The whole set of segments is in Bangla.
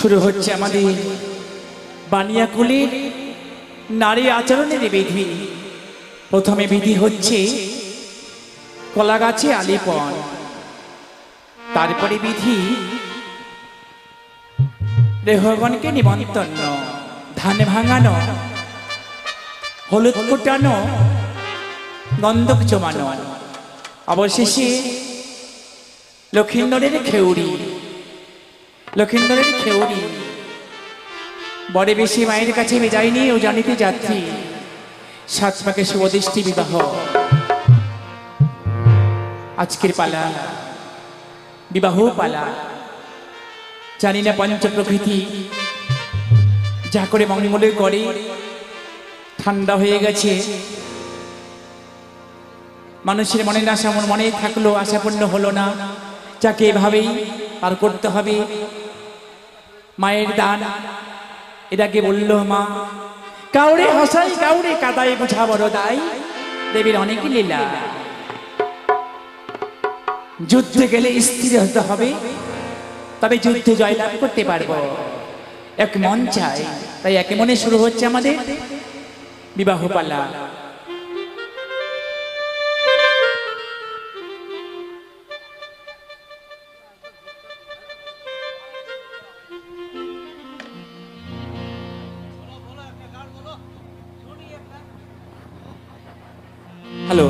শুরু হচ্ছে আমাদের বানিয়াকুলির নারী আচরণের বিধি। প্রথমে বিধি হচ্ছে কলাগাছে আলিপন, তারপরে বিধি দেহগণকে নিমন্ত্রণ, ধান ভাঙানো, হলুদ ফুটানো, গন্ধক জমানো, অবশেষে লক্ষিন্দরের খেউড়ি। লক্ষিন্দরের খেউড়ি বড় বেশি মায়ের কাছে বিদায় নিয়ে ও জানিতে যাচ্ছি সাত পাকে শুভদৃষ্টি বিবাহ। আজকের পালা বিবাহ পালা। জানি না পঞ্চ প্রকৃতি যা করে মঙ্গলের করে ঠান্ডা হয়ে গেছে, মানুষের মনে না আশা মনে থাকলো, আশাপূর্ণ হলো না, যাকে এভাবেই পার করতে হবে। মায়ের দান এটাকে বলল মা, কাউরে হাসাই কাউরে কাদায় বুঝা বড় দায়, দেবীর অনেক লীলা। যুদ্ধে গেলে স্থির হতে হবে, তবে যুদ্ধে জয়লাভ করতে পারবো। এক মন চাই, তাই এক মনে শুরু হচ্ছে আমাদের বিবাহ পালা। হ্যালো,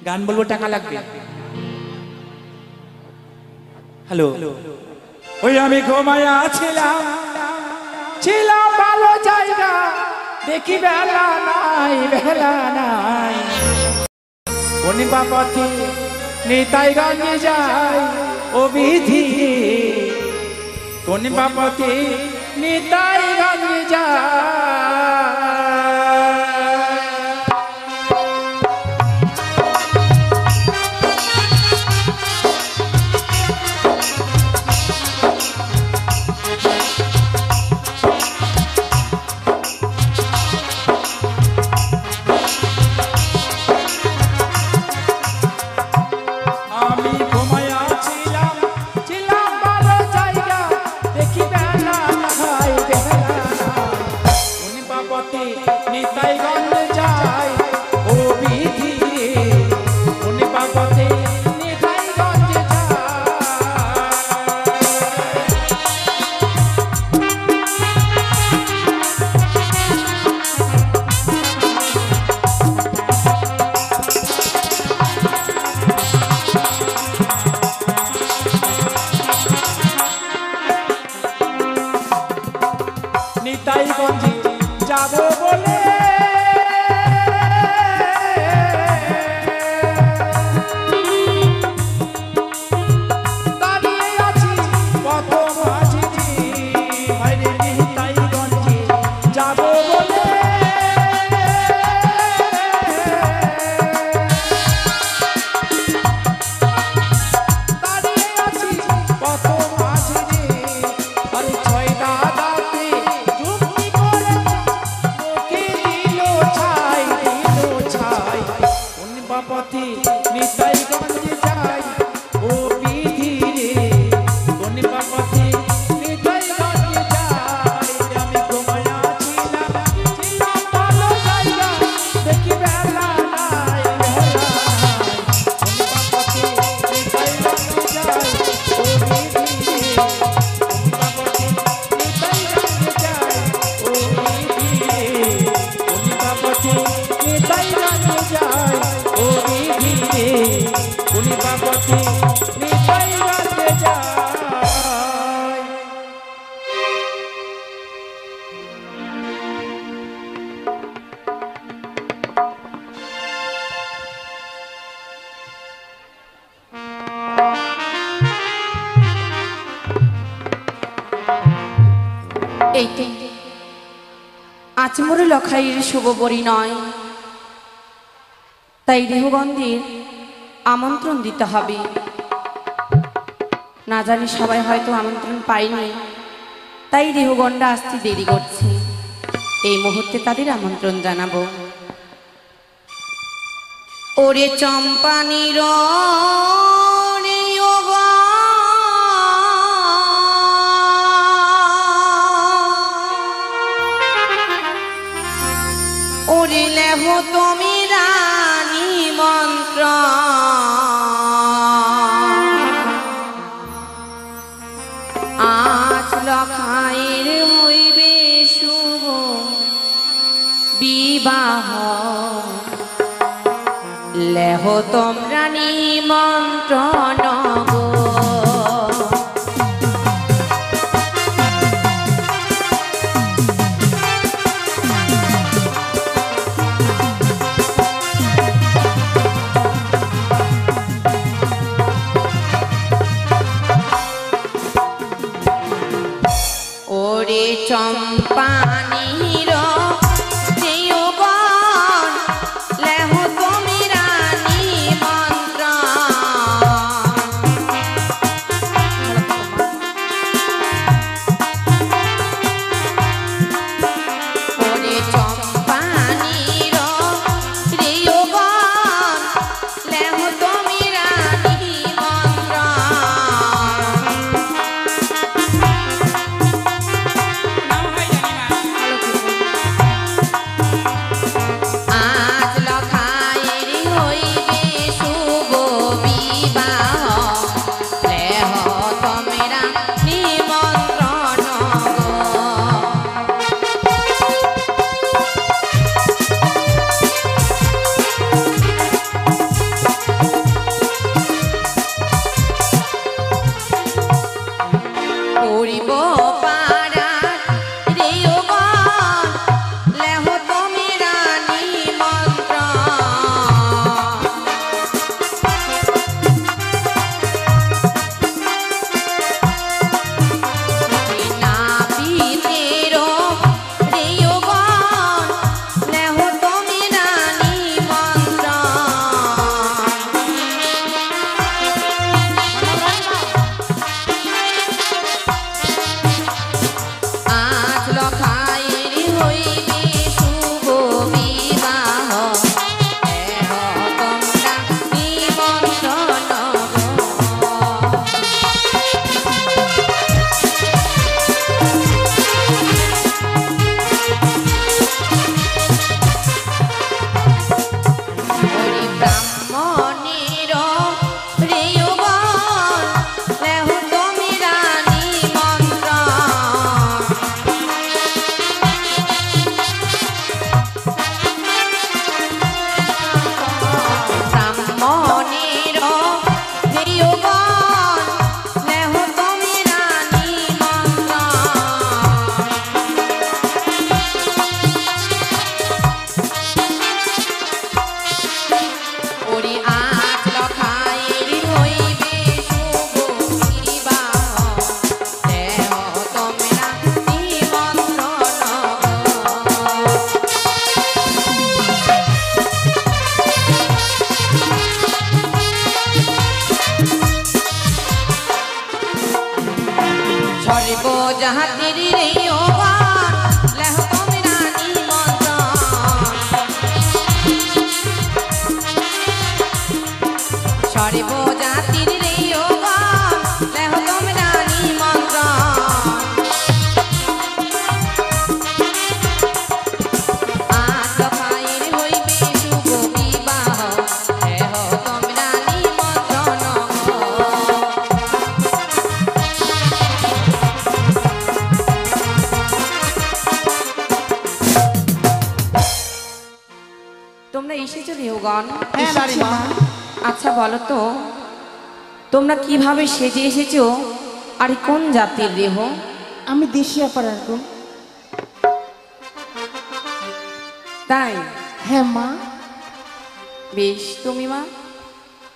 গান বলবো, টাকা লাগবে। হ্যালো, ওই আমি ঘুমায়া ছিলাম ভালো জায়গা, দেখি বেলা নাই বেলা নাই, কোন বাপতি নিতাই গঞ্জে যায় ও বিধি, কোন বাপতি নিতাই গঞ্জে যায়। আচমরে লখাইয়ের শুভ পরিণয়, তাই দেহগন্ধের আমন্ত্রণ দিতে হবে। না জানি সবাই হয়তো আমন্ত্রণ পায়নি, তাই দেহগণরা আসতে দেরি করছে। এই মুহূর্তে তাদের আমন্ত্রণ জানাবো। ওরে চম্পানির রে ও লেহ তুমি রানী মন্ত্র আজ লখাইর হইবে শুভ বিবাহ লেহ তোমরা নিমন্ত্রণ গো ওরে চম্পানীর আচ্ছা বলো তো তোমরা কিভাবে সেজে এসেছো আর কোন জাতির দেহ? আমি দেশিয়া পাড়ার গো। তাই? হ্যাঁ মা। বেশ, তুমি মা?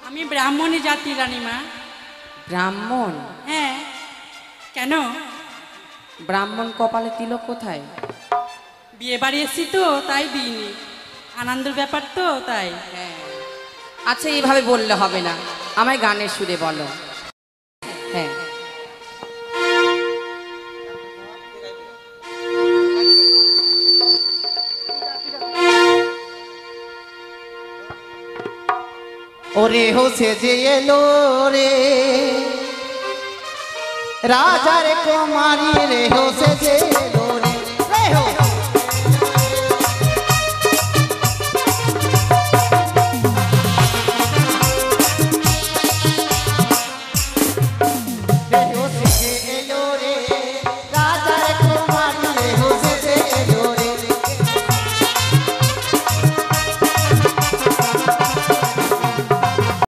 আমি ব্রাহ্মণী জাতি রানীমা। ব্রাহ্মণ? হ্যাঁ। কেন? ব্রাহ্মণ কপালে তিলক কোথায়? বিয়ে বাড়ি এসেছি তো তাই দিইনি, আনন্দের ব্যাপার তো তাই। হ্যাঁ। আচ্ছা এইভাবে বললে হবে না, আমায় গানের সুরে বলো। হ্যাঁ। ওরে হোসে যে এলো রে রাজার কুমারী রে হোসে যে এলো